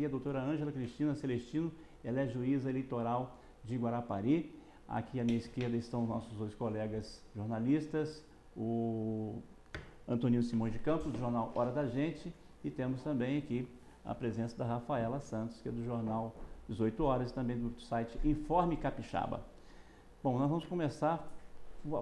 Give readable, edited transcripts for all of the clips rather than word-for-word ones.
aqui a doutora Ângela Cristina Celestino, ela é juíza eleitoral de Guarapari. Aqui à minha esquerda estão nossos dois colegas jornalistas, o Antonino Simões de Campos, do jornal Hora da Gente, e temos também aqui a presença da Rafaela Santos, que é do jornal 18 Horas, e também do site Informe Capixaba. Bom, nós vamos começar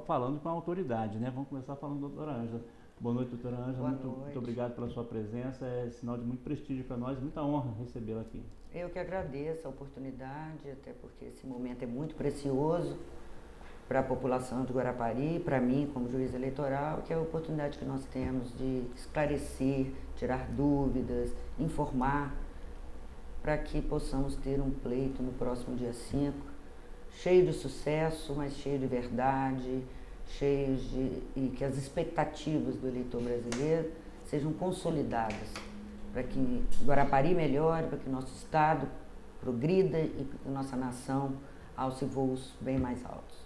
falando com a autoridade, né? Vamos começar falando da doutora Ângela. Boa noite, doutora Ângela. Muito obrigado pela sua presença. É sinal de muito prestígio para nós, muita honra recebê-la aqui. Eu que agradeço a oportunidade, até porque esse momento é muito precioso para a população de Guarapari, para mim como juiz eleitoral, que é a oportunidade que nós temos de esclarecer, tirar dúvidas, informar, para que possamos ter um pleito no próximo dia 5, cheio de sucesso, mas cheio de verdade, e que as expectativas do eleitor brasileiro sejam consolidadas, para que Guarapari melhore, para que nosso estado progrida e que nossa nação alce voos bem mais altos.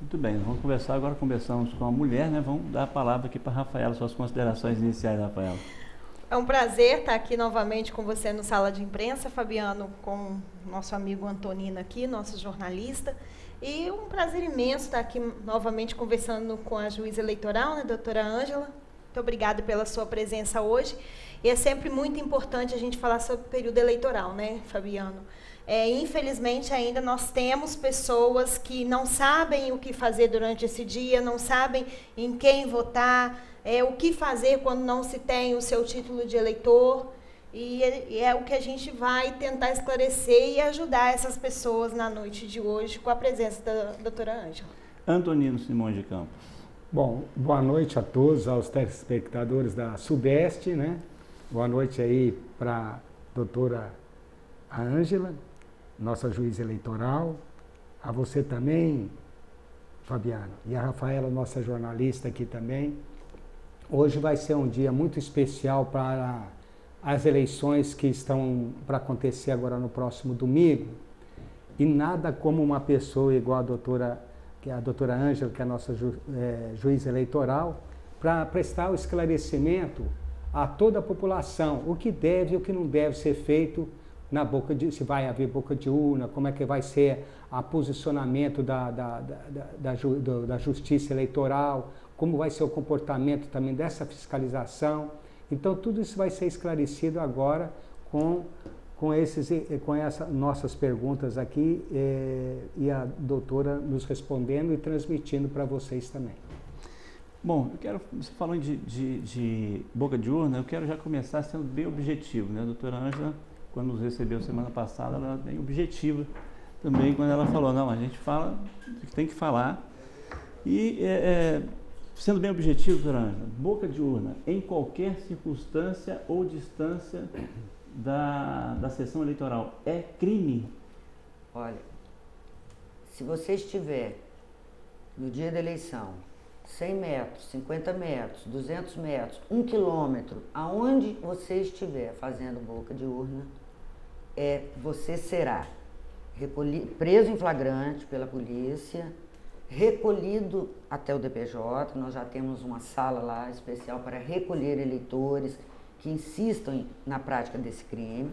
Muito bem, vamos conversar agora, conversamos com a mulher, né? Vamos dar a palavra aqui para a Rafaela, suas considerações iniciais, Rafaela. É um prazer estar aqui novamente com você no Sala de Imprensa, Fabiano, com nosso amigo Antonino aqui, nosso jornalista. E um prazer imenso estar aqui novamente conversando com a juíza eleitoral, né, doutora Ângela. Muito obrigada pela sua presença hoje. E é sempre muito importante a gente falar sobre o período eleitoral, né, Fabiano? Infelizmente, ainda nós temos pessoas que não sabem o que fazer durante esse dia, não sabem em quem votar, o que fazer quando não se tem o seu título de eleitor. E é o que a gente vai tentar esclarecer e ajudar essas pessoas na noite de hoje com a presença da doutora Ângela. Antonino Simões de Campos. Bom, boa noite a todos, aos telespectadores da Sudeste, né? Boa noite aí para a doutora Ângela, nossa juíza eleitoral, a você também, Fabiano, e a Rafaela, nossa jornalista aqui também. Hoje vai ser um dia muito especial para as eleições que estão para acontecer agora no próximo domingo, e nada como uma pessoa igual a doutora Ângela, que é a nossa juíza eleitoral, para prestar o esclarecimento a toda a população, o que deve e o que não deve ser feito se vai haver boca de urna, como é que vai ser o posicionamento da justiça eleitoral, como vai ser o comportamento também dessa fiscalização. Então, tudo isso vai ser esclarecido agora com essas nossas perguntas aqui e a doutora nos respondendo e transmitindo para vocês também. Bom, você falando de boca de urna, eu quero já começar sendo bem objetivo, né? A doutora Ângela, quando nos recebeu semana passada, ela era bem objetiva também, quando ela falou, não, a gente fala o que tem que falar. E, sendo bem objetivo, doutora Ângela, boca de urna, em qualquer circunstância ou distância da sessão eleitoral, é crime? Olha, se você estiver no dia da eleição, 100 metros, 50 metros, 200 metros, 1 quilômetro, aonde você estiver fazendo boca de urna, você será preso em flagrante pela polícia, recolhido até o DPJ. Nós já temos uma sala lá especial para recolher eleitores que insistam na prática desse crime.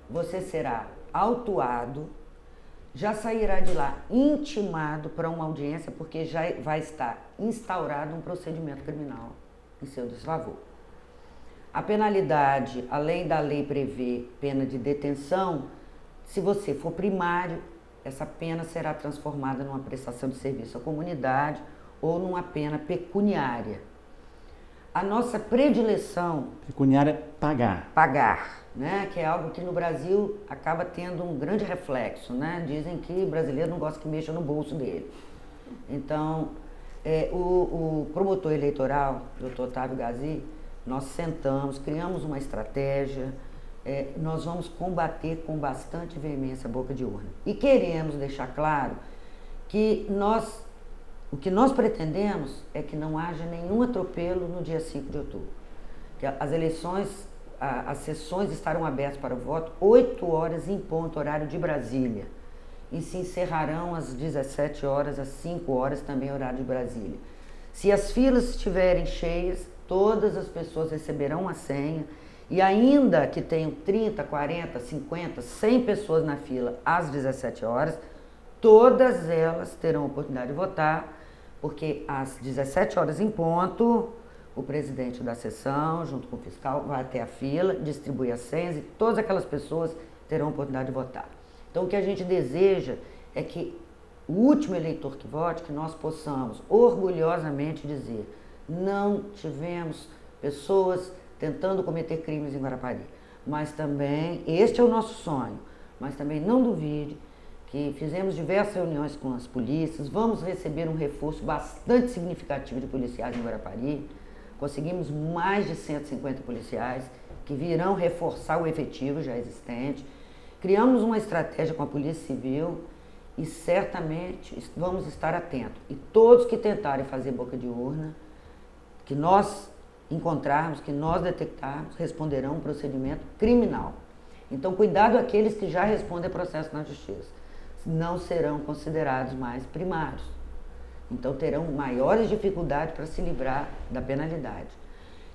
Você será autuado, já sairá de lá intimado para uma audiência, porque já vai estar instaurado um procedimento criminal em seu desfavor. A penalidade, além da lei prever pena de detenção, se você for primário, essa pena será transformada numa prestação de serviço à comunidade ou numa pena pecuniária. A nossa predileção... Pecuniária é pagar. Pagar, né? Que é algo que no Brasil acaba tendo um grande reflexo, né? Dizem que o brasileiro não gosta que mexa no bolso dele. Então, o promotor eleitoral, Dr. Otávio Gazi, nós sentamos, criamos uma estratégia, nós vamos combater com bastante veemência a boca de urna. E queremos deixar claro que o que nós pretendemos é que não haja nenhum atropelo no dia 5 de outubro. Que as eleições, as sessões estarão abertas para o voto 8 horas em ponto, horário de Brasília. E se encerrarão às 17 horas, às 5 horas, também horário de Brasília. Se as filas estiverem cheias, todas as pessoas receberão a senha E ainda que tenham 30, 40, 50, 100 pessoas na fila às 17 horas, todas elas terão a oportunidade de votar, porque às 17 horas em ponto, o presidente da sessão, junto com o fiscal, vai até a fila, distribui as senhas e todas aquelas pessoas terão a oportunidade de votar. Então, o que a gente deseja é que o último eleitor que vote, que nós possamos orgulhosamente dizer: não tivemos pessoas tentando cometer crimes em Guarapari, mas também, este é o nosso sonho, mas também não duvide que fizemos diversas reuniões com as polícias, vamos receber um reforço bastante significativo de policiais em Guarapari, conseguimos mais de 150 policiais que virão reforçar o efetivo já existente, criamos uma estratégia com a Polícia Civil e certamente vamos estar atentos. E todos que tentarem fazer boca de urna, que nós encontrarmos, que nós detectarmos, responderão um procedimento criminal. Então, cuidado aqueles que já respondem a processo na justiça. Não serão considerados mais primários. Então, terão maiores dificuldades para se livrar da penalidade.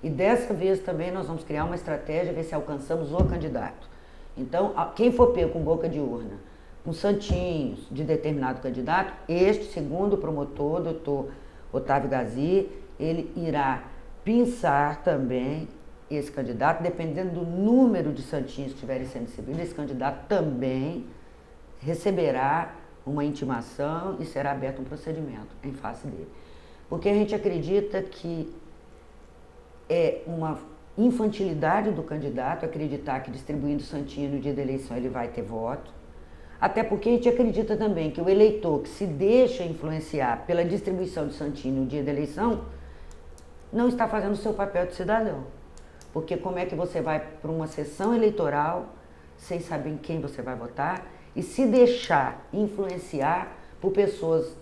E dessa vez também nós vamos criar uma estratégia, ver se alcançamos o candidato. Então, quem for pego com boca de urna, com santinhos de determinado candidato, este, segundo o promotor, doutor Otávio Gazi, ele irá pinçar também esse candidato, dependendo do número de santinhos que estiverem sendo recebidos, esse candidato também receberá uma intimação e será aberto um procedimento em face dele. Porque a gente acredita que é uma infantilidade do candidato acreditar que distribuindo santinho no dia da eleição ele vai ter voto. Até porque a gente acredita também que o eleitor que se deixa influenciar pela distribuição de santinho no dia da eleição não está fazendo o seu papel de cidadão. Porque como é que você vai para uma sessão eleitoral sem saber em quem você vai votar e se deixar influenciar por pessoas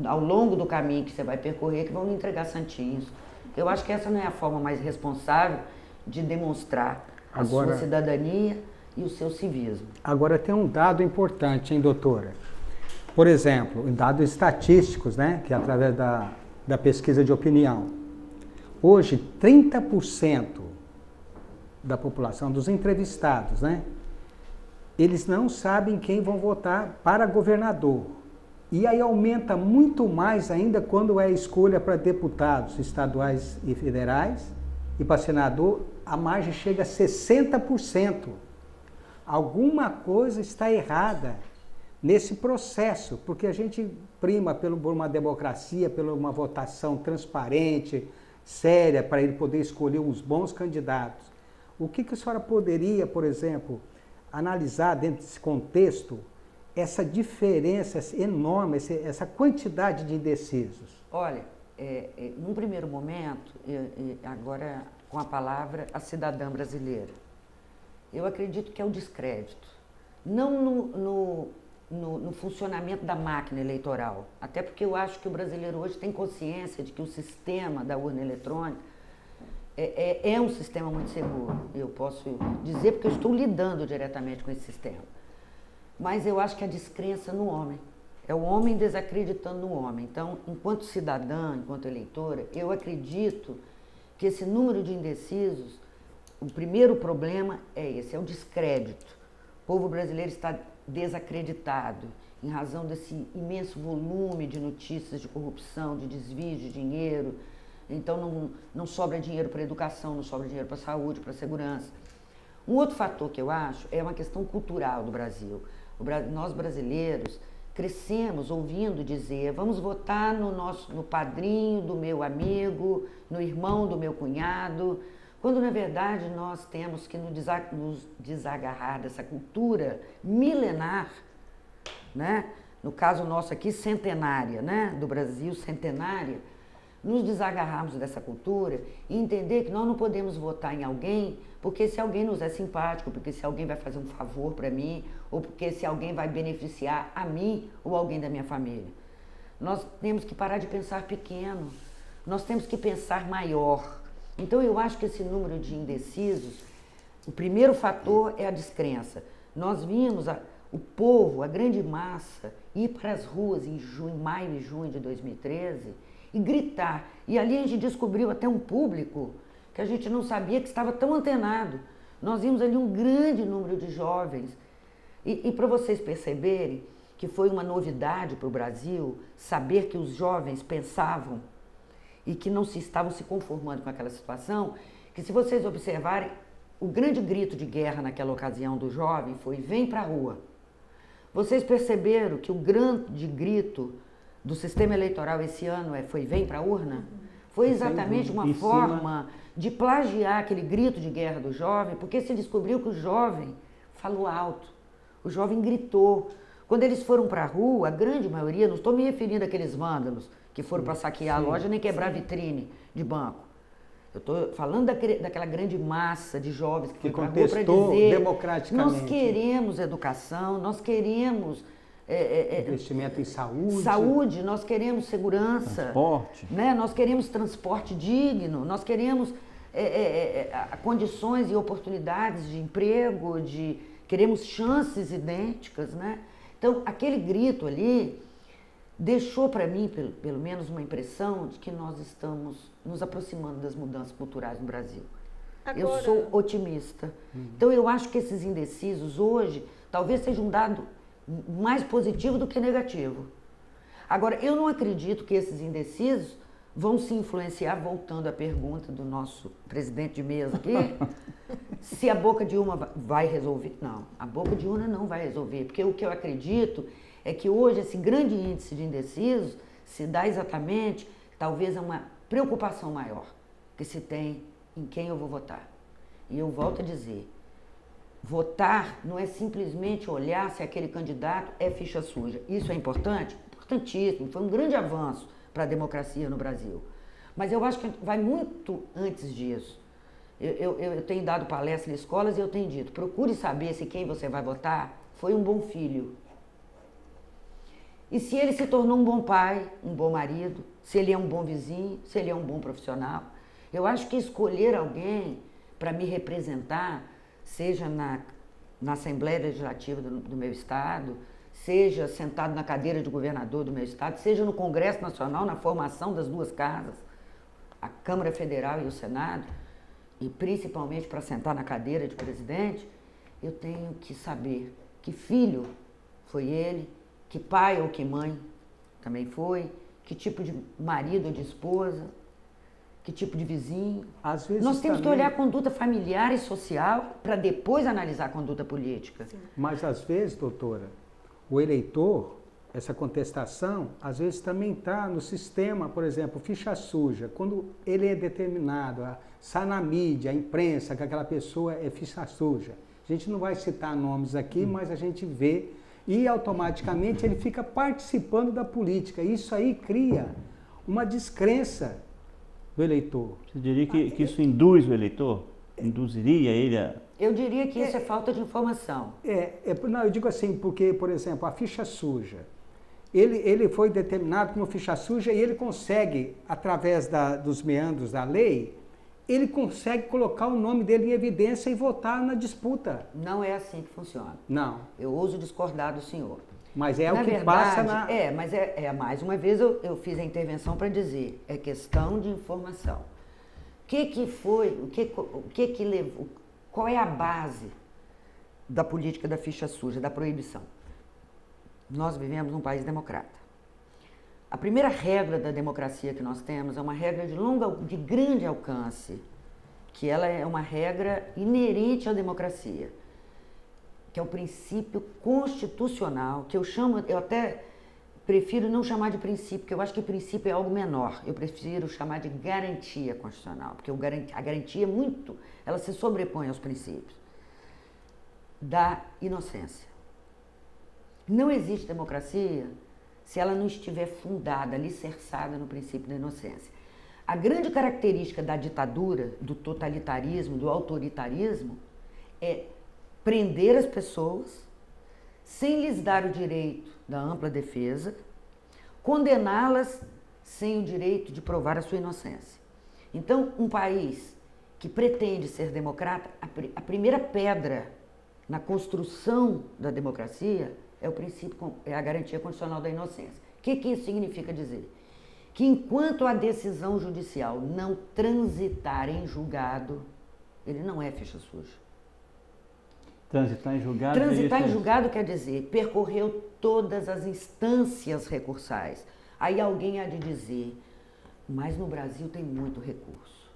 ao longo do caminho que você vai percorrer que vão lhe entregar santinhos. Eu acho que essa não é a forma mais responsável de demonstrar a sua cidadania e o seu civismo. Agora tem um dado importante, hein, doutora? Por exemplo, dados estatísticos, né, que é através da pesquisa de opinião. Hoje, 30% da população, dos entrevistados, né, eles não sabem quem vão votar para governador. E aí aumenta muito mais ainda quando é escolha para deputados estaduais e federais, e para senador a margem chega a 60%. Alguma coisa está errada nesse processo, porque a gente prima por uma democracia, por uma votação transparente, séria, para ele poder escolher os bons candidatos. O que a senhora poderia, por exemplo, analisar dentro desse contexto, essa diferença enorme, essa quantidade de indecisos? Olha, num primeiro momento, agora com a palavra a cidadã brasileira, eu acredito que é o descrédito. Não no funcionamento da máquina eleitoral, até porque eu acho que o brasileiro hoje tem consciência de que o sistema da urna eletrônica é um sistema muito seguro. Eu posso dizer porque eu estou lidando diretamente com esse sistema. Mas eu acho que a descrença no homem. É o homem desacreditando no homem. Então, enquanto cidadã, enquanto eleitora, eu acredito que esse número de indecisos, o primeiro problema é esse, é o descrédito. O povo brasileiro está desacreditado em razão desse imenso volume de notícias de corrupção, de desvio de dinheiro. Então, não sobra dinheiro para educação, não sobra dinheiro para saúde, para segurança. Um outro fator que eu acho é uma questão cultural do Brasil. Nós brasileiros crescemos ouvindo dizer: vamos votar no padrinho do meu amigo, no irmão do meu cunhado, quando na verdade nós temos que nos desagarrar dessa cultura milenar, né? No caso nosso aqui, centenária, né? Do Brasil, centenária, nos desagarrarmos dessa cultura e entender que nós não podemos votar em alguém porque se alguém nos é simpático, porque se alguém vai fazer um favor para mim, ou porque se alguém vai beneficiar a mim ou alguém da minha família. Nós temos que parar de pensar pequeno, nós temos que pensar maior. Então eu acho que esse número de indecisos, o primeiro fator é a descrença. Nós vimos o povo, a grande massa, ir para as ruas em maio e junho de 2013 e gritar. E ali a gente descobriu até um público que a gente não sabia que estava tão antenado. Nós vimos ali um grande número de jovens. E para vocês perceberem que foi uma novidade para o Brasil saber que os jovens pensavam e que não estavam se conformando com aquela situação, que se vocês observarem, o grande grito de guerra naquela ocasião do jovem foi: vem para a rua. Vocês perceberam que o grande grito do sistema eleitoral esse ano foi: vem para a urna? Foi exatamente uma forma de plagiar aquele grito de guerra do jovem, porque se descobriu que o jovem falou alto, o jovem gritou. Quando eles foram para a rua, a grande maioria, não estou me referindo àqueles vândalos que foram para saquear a loja nem quebrar vitrine de banco. Eu estou falando daquela grande massa de jovens que foi para a rua para dizer: democraticamente. Nós queremos educação, nós queremos investimento em saúde. Saúde, nós queremos segurança. Transporte. Né? Nós queremos transporte digno, nós queremos condições e oportunidades de emprego, queremos chances idênticas. Né? Então, aquele grito ali deixou para mim, pelo menos, uma impressão de que nós estamos nos aproximando das mudanças culturais no Brasil. Agora... Eu sou otimista. Então, eu acho que esses indecisos hoje talvez seja um dado mais positivo do que negativo. Agora, eu não acredito que esses indecisos vão se influenciar, voltando à pergunta do nosso presidente de mesa aqui, se a boca de urna vai resolver. Não, a boca de urna não vai resolver, porque o que eu acredito é que hoje esse grande índice de indecisos se dá exatamente, talvez, a uma preocupação maior que se tem em quem eu vou votar. E eu volto a dizer, votar não é simplesmente olhar se aquele candidato é ficha suja. Isso é importante? Importantíssimo, foi um grande avanço para a democracia no Brasil. Mas eu acho que vai muito antes disso. Eu tenho dado palestra em escolas e eu tenho dito: procure saber se quem você vai votar foi um bom filho. E se ele se tornou um bom pai, um bom marido, se ele é um bom vizinho, se ele é um bom profissional. Eu acho que escolher alguém para me representar, seja na Assembleia Legislativa do meu estado, seja sentado na cadeira de governador do meu estado, seja no Congresso Nacional, na formação das duas casas, a Câmara Federal e o Senado, e principalmente para sentar na cadeira de presidente, eu tenho que saber que filho foi ele, que pai ou que mãe também foi, que tipo de marido ou de esposa, que tipo de vizinho. Às vezes nós temos também... que olhar a conduta familiar e social para depois analisar a conduta política. Sim. Mas às vezes, doutora, o eleitor, essa contestação, às vezes também está no sistema, por exemplo, ficha suja. Quando ele é determinado, sai na mídia, a imprensa, que aquela pessoa é ficha suja. A gente não vai citar nomes aqui, mas a gente vê e automaticamente ele fica participando da política. Isso aí cria uma descrença do eleitor. Você diria que isso induz o eleitor? Induziria ele a... Eu diria que isso é falta de informação. Não, eu digo assim, porque, por exemplo, a ficha suja, ele foi determinado como ficha suja e ele consegue, através dos meandros da lei, ele consegue colocar o nome dele em evidência e votar na disputa. Não é assim que funciona. Não. Eu ouso discordar do senhor. Mas é o que passa na... Mas mais uma vez eu fiz a intervenção para dizer, é questão de informação. O que foi, o que levou, qual é a base da política da ficha suja, da proibição? Nós vivemos num país democrata. A primeira regra da democracia que nós temos é uma regra de grande alcance, que ela é uma regra inerente à democracia, que é o princípio constitucional, que eu até prefiro não chamar de princípio, porque eu acho que princípio é algo menor, eu prefiro chamar de garantia constitucional, porque a garantia é muito, ela se sobrepõe aos princípios da inocência. Não existe democracia se ela não estiver fundada, alicerçada no princípio da inocência. A grande característica da ditadura, do totalitarismo, do autoritarismo, é prender as pessoas sem lhes dar o direito da ampla defesa, condená-las sem o direito de provar a sua inocência. Então, um país que pretende ser democrata, a primeira pedra na construção da democracia é o princípio, é a garantia constitucional da inocência. O que isso significa dizer? Que enquanto a decisão judicial não transitar em julgado, ele não é ficha suja. Transitar em julgado. Transitar em julgado quer dizer, percorreu todas as instâncias recursais. Aí alguém há de dizer, mas no Brasil tem muito recurso.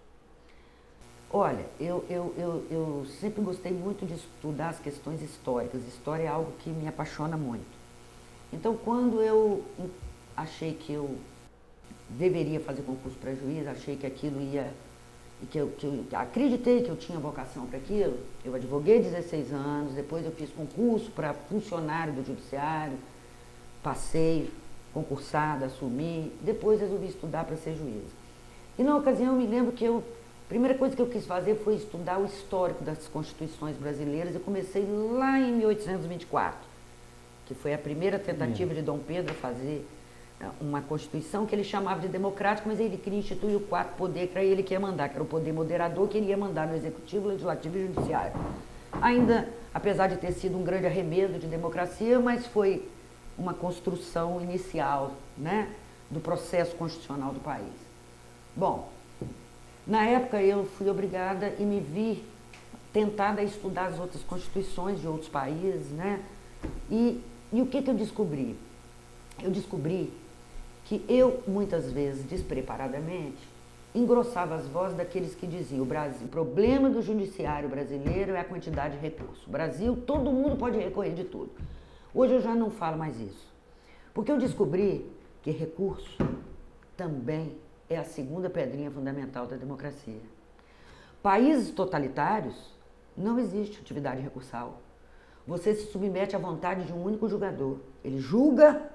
Olha, eu sempre gostei muito de estudar as questões históricas. História é algo que me apaixona muito. Então, quando eu achei que eu deveria fazer concurso para juiz, achei que aquilo ia... que eu acreditei que eu tinha vocação para aquilo, eu advoguei 16 anos, depois eu fiz concurso para funcionário do judiciário, passei, concursada, assumi, depois resolvi estudar para ser juíza. E na ocasião eu me lembro que a primeira coisa que eu quis fazer foi estudar o histórico das constituições brasileiras. Eu comecei lá em 1824, que foi a primeira tentativa de Dom Pedro a fazer uma constituição que ele chamava de democrática, mas ele queria instituir o quarto poder, que era ele que ia mandar, que era o poder moderador, que ele ia mandar no executivo, legislativo e judiciário. Ainda, apesar de ter sido um grande arremedo de democracia, mas foi uma construção inicial, né, do processo constitucional do país. Bom, na época eu fui obrigada e me vi tentada a estudar as outras constituições de outros países, né, e o que eu descobri? Eu descobri que eu, muitas vezes, despreparadamente, engrossava as vozes daqueles que diziam: o problema do judiciário brasileiro é a quantidade de recursos. O Brasil, todo mundo pode recorrer de tudo. Hoje eu já não falo mais isso, porque eu descobri que recurso também é a segunda pedrinha fundamental da democracia. Países totalitários, não existe atividade recursal. Você se submete à vontade de um único julgador. Ele julga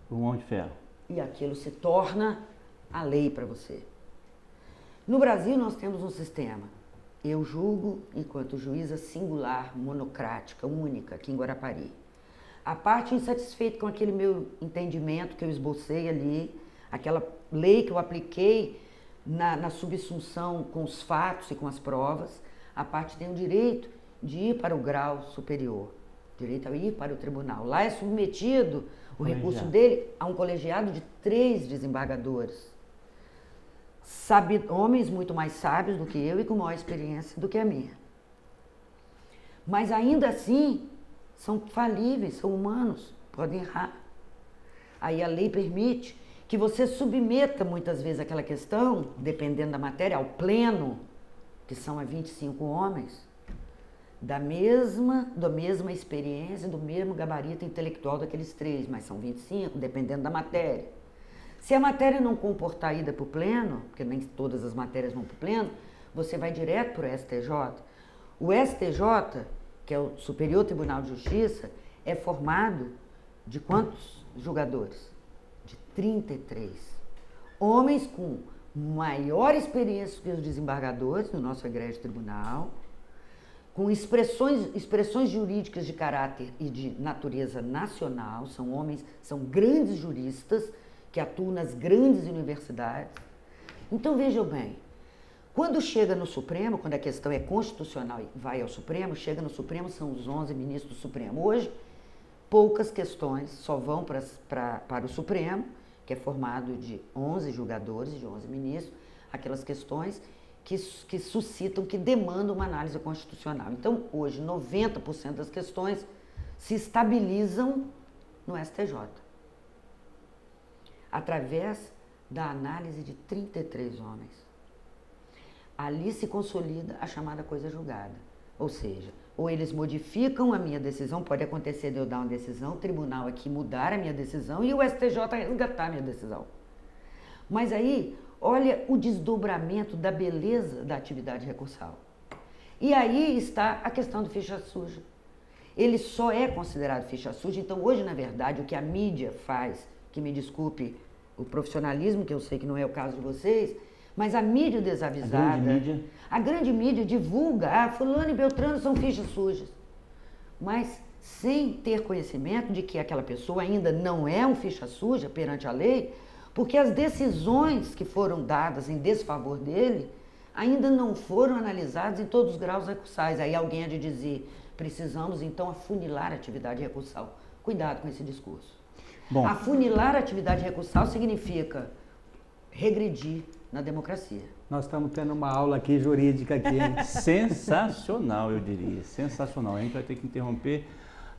por mão de ferro. E aquilo se torna a lei para você. No Brasil nós temos um sistema. Eu julgo enquanto juíza singular, monocrática, única, aqui em Guarapari. A parte insatisfeita com aquele meu entendimento que eu esbocei ali, aquela lei que eu apliquei na subsunção com os fatos e com as provas, a parte tem o direito de ir para o grau superior, direito a ir para o tribunal. Lá é submetido o recurso dele a um colegiado de 3 desembargadores. Homens muito mais sábios do que eu e com maior experiência do que a minha. Mas ainda assim, são falíveis, são humanos, podem errar. Aí a lei permite que você submeta muitas vezes aquela questão, dependendo da matéria, ao pleno, que são a 25 homens, da mesma experiência, do mesmo gabarito intelectual daqueles 3, mas são 25, dependendo da matéria. Se a matéria não comportar a ida para o pleno, porque nem todas as matérias vão para o pleno, você vai direto para o STJ. O STJ, que é o Superior Tribunal de Justiça, é formado de quantos julgadores? De 33. Homens com maior experiência que os desembargadores no nosso egrégio tribunal, com expressões jurídicas de caráter e de natureza nacional, são homens, são grandes juristas que atuam nas grandes universidades. Então vejam bem, quando chega no Supremo, quando a questão é constitucional e vai ao Supremo, chega no Supremo, são os 11 ministros do Supremo. Hoje, poucas questões só vão para o Supremo, que é formado de 11 julgadores, de 11 ministros, aquelas questões que suscitam, que demandam uma análise constitucional. Então, hoje, 90% das questões se estabilizam no STJ, através da análise de 33 homens. Ali se consolida a chamada coisa julgada. Ou seja, ou eles modificam a minha decisão, pode acontecer de eu dar uma decisão, o tribunal aqui mudar a minha decisão e o STJ resgatar a minha decisão. Mas aí, olha o desdobramento da beleza da atividade recursal. E aí está a questão do ficha suja. Ele só é considerado ficha suja, então hoje, na verdade, o que a mídia faz, que me desculpe o profissionalismo, que eu sei que não é o caso de vocês, mas a mídia desavisada, a grande mídia divulga, fulano e beltrano são fichas sujas. Mas sem ter conhecimento de que aquela pessoa ainda não é um ficha suja perante a lei, porque as decisões que foram dadas em desfavor dele ainda não foram analisadas em todos os graus recursais. Aí alguém há de dizer, precisamos então afunilar a atividade recursal. Cuidado com esse discurso. Bom, afunilar a atividade recursal significa regredir na democracia. Nós estamos tendo uma aula aqui jurídica aqui, hein? Sensacional, eu diria, sensacional. A gente vai ter que interromper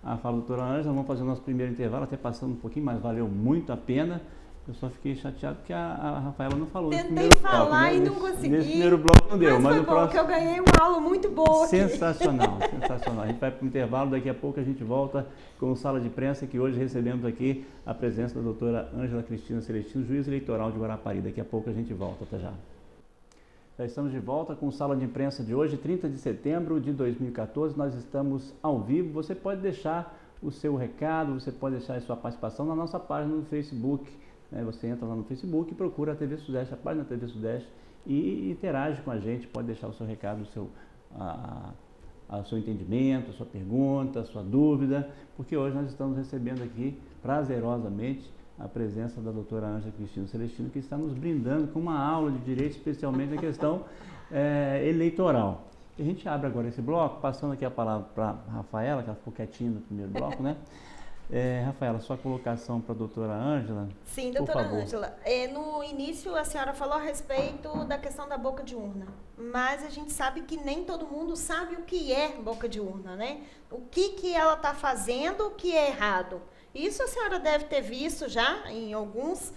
a fala da doutora Ângela, vamos fazer o nosso primeiro intervalo, até passando um pouquinho, mas valeu muito a pena. Eu só fiquei chateado porque a Rafaela não falou. Tentei falar e não consegui. Nesse primeiro bloco não deu, mas no foi bom, porque eu ganhei uma aula muito boa aqui. Sensacional, sensacional. A gente vai para o intervalo, daqui a pouco a gente volta com Sala de Imprensa, que hoje recebemos aqui a presença da doutora Ângela Cristina Celestino, juiz eleitoral de Guarapari. Daqui a pouco a gente volta, até já. Já estamos de volta com Sala de Imprensa de hoje, 30 de setembro de 2014. Nós estamos ao vivo. Você pode deixar o seu recado, você pode deixar a sua participação na nossa página no Facebook. Você entra lá no Facebook e procura a TV Sudeste, a página da TV Sudeste, e interage com a gente. Pode deixar o seu recado, o seu entendimento, a sua pergunta, a sua dúvida, porque hoje nós estamos recebendo aqui prazerosamente a presença da doutora Ângela Cristina Celestino, que está nos brindando com uma aula de direito, especialmente na questão eleitoral. E a gente abre agora esse bloco, passando aqui a palavra para a Rafaela, que ela ficou quietinha no primeiro bloco, né? Rafaela, sua colocação para a doutora Ângela. Sim, doutora Ângela. No início, a senhora falou a respeito da questão da boca de urna, mas a gente sabe que nem todo mundo sabe o que é boca de urna, né? O que ela está fazendo, o que é errado. Isso a senhora deve ter visto já em algumas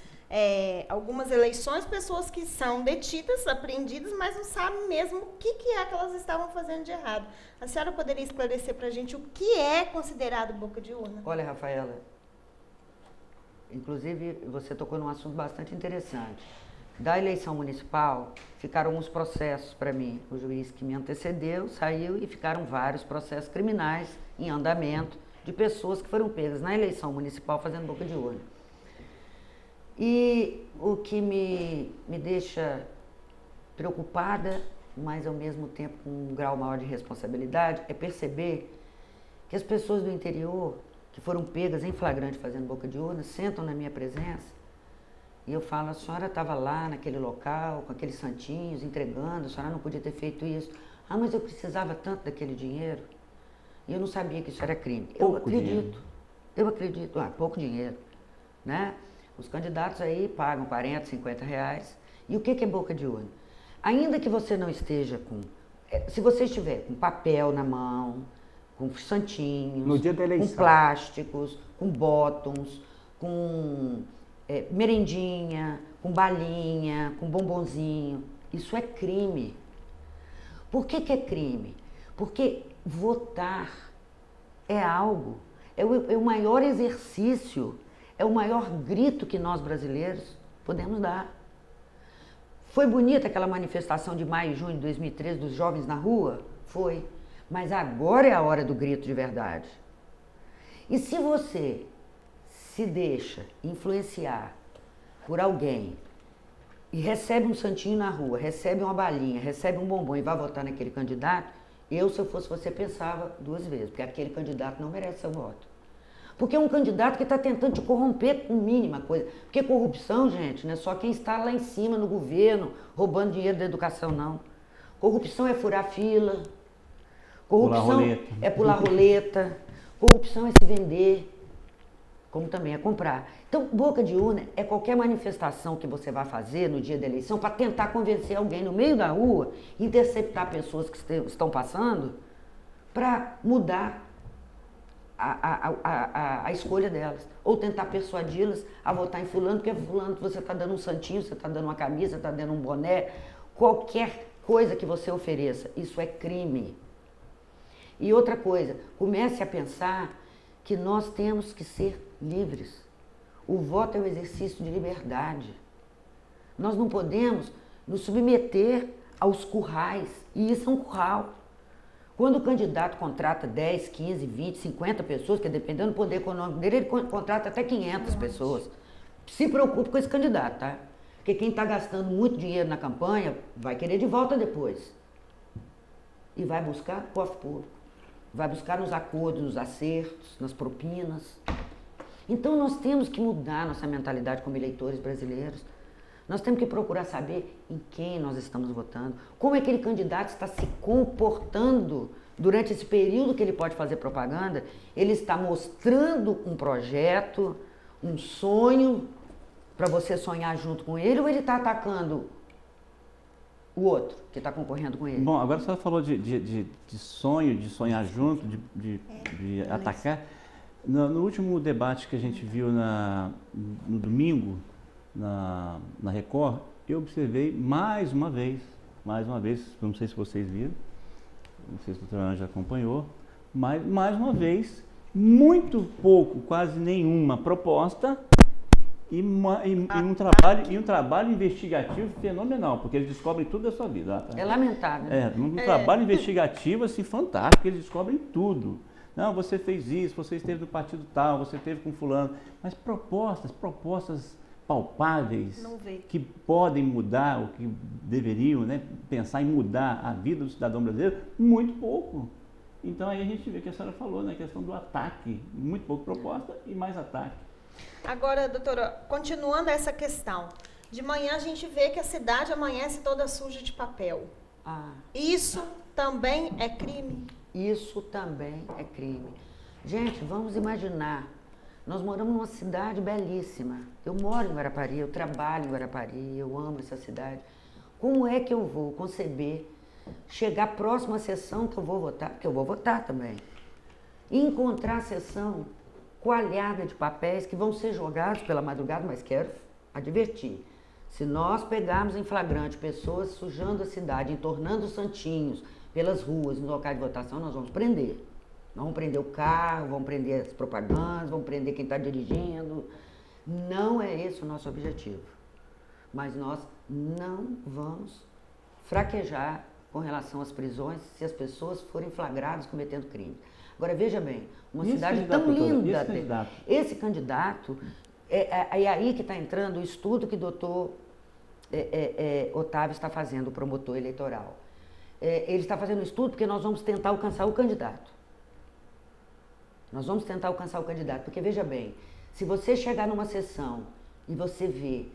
eleições, pessoas que são detidas, apreendidas, mas não sabem mesmo o que é que elas estavam fazendo de errado. A senhora poderia esclarecer para a gente o que é considerado boca de urna? Olha, Rafaela, inclusive você tocou num assunto bastante interessante. Da eleição municipal, ficaram uns processos para mim. O juiz que me antecedeu saiu e ficaram vários processos criminais em andamento de pessoas que foram pegas na eleição municipal fazendo boca de urna. E o que me deixa preocupada, mas ao mesmo tempo com um grau maior de responsabilidade, é perceber que as pessoas do interior que foram pegas em flagrante fazendo boca de urna sentam na minha presença e eu falo: a senhora estava lá naquele local com aqueles santinhos entregando, a senhora não podia ter feito isso. Ah, mas eu precisava tanto daquele dinheiro e eu não sabia que isso era crime. Eu acredito, pouco dinheiro, né? Os candidatos aí pagam 40, 50 reais. E o que é boca de urna? Ainda que você não esteja com... Se você estiver com papel na mão, com santinhos, no dia da eleição, com plásticos, com bottoms, com merendinha, com balinha, com bombonzinho, isso é crime. Por que é crime? Porque votar é algo, é o maior exercício, é o maior grito que nós brasileiros podemos dar. Foi bonita aquela manifestação de maio e junho de 2013 dos jovens na rua? Foi. Mas agora é a hora do grito de verdade. E se você se deixa influenciar por alguém e recebe um santinho na rua, recebe uma balinha, recebe um bombom e vai votar naquele candidato, se eu fosse você, pensava duas vezes, porque aquele candidato não merece seu voto. Porque é um candidato que está tentando te corromper com mínima coisa. Porque corrupção, gente, não é só quem está lá em cima no governo, roubando dinheiro da educação, não. Corrupção é furar fila. Corrupção é pular roleta. Corrupção é se vender, como também é comprar. Então, boca de urna é qualquer manifestação que você vai fazer no dia da eleição para tentar convencer alguém no meio da rua, interceptar pessoas que estão passando, para mudar a escolha delas, ou tentar persuadi-las a votar em fulano, porque fulano você está dando um santinho, você está dando uma camisa, está dando um boné, qualquer coisa que você ofereça, isso é crime. E outra coisa, comece a pensar que nós temos que ser livres. O voto é o exercício de liberdade. Nós não podemos nos submeter aos currais, e isso é um curral. Quando o candidato contrata 10, 15, 20, 50 pessoas, que dependendo do poder econômico dele, ele contrata até 500 pessoas. Se preocupe com esse candidato, tá? Porque quem está gastando muito dinheiro na campanha vai querer de volta depois. E vai buscar cofre público. Vai buscar nos acordos, nos acertos, nas propinas. Então nós temos que mudar nossa mentalidade como eleitores brasileiros. Nós temos que procurar saber em quem nós estamos votando, como aquele candidato está se comportando durante esse período que ele pode fazer propaganda. Ele está mostrando um projeto, um sonho para você sonhar junto com ele, ou ele está atacando o outro que está concorrendo com ele. Bom, agora a senhora falou de sonho, de sonhar junto, de atacar. No último debate que a gente viu no domingo, na Record, eu observei mais uma vez, não sei se vocês viram, não sei se a doutora Ângela acompanhou, mas mais uma vez, muito pouco, quase nenhuma proposta e um trabalho investigativo fenomenal, porque eles descobrem tudo da sua vida. É lamentável. Um trabalho investigativo assim, fantástico, eles descobrem tudo. Não, você fez isso, você esteve no partido tal, você esteve com fulano, mas propostas palpáveis, que podem mudar, ou que deveriam, né, pensar em mudar a vida do cidadão brasileiro, muito pouco. Então aí a gente vê que a senhora falou, né, a questão do ataque, muito pouco proposta e mais ataque. Agora, doutora, continuando essa questão, de manhã a gente vê que a cidade amanhece toda suja de papel. Isso também é crime? Isso também é crime. Gente, vamos imaginar, nós moramos numa cidade belíssima. Eu moro em Guarapari, eu trabalho em Guarapari, eu amo essa cidade. Como é que eu vou conceber chegar próximo à sessão que eu vou votar? Porque eu vou votar também. E encontrar a sessão coalhada de papéis que vão ser jogados pela madrugada, mas quero advertir. Se nós pegarmos em flagrante pessoas sujando a cidade, entornando os santinhos pelas ruas, no local de votação, nós vamos prender. Nós vamos prender o carro, vamos prender as propagandas, vamos prender quem está dirigindo. Não é esse o nosso objetivo. Mas nós não vamos fraquejar com relação às prisões se as pessoas forem flagradas cometendo crime. Agora, veja bem, uma cidade tão linda. Esse candidato, é aí que está entrando o estudo que o doutor Otávio está fazendo, o promotor eleitoral. Ele está fazendo um estudo porque nós vamos tentar alcançar o candidato. Nós vamos tentar alcançar o candidato, porque veja bem, se você chegar numa sessão e você vê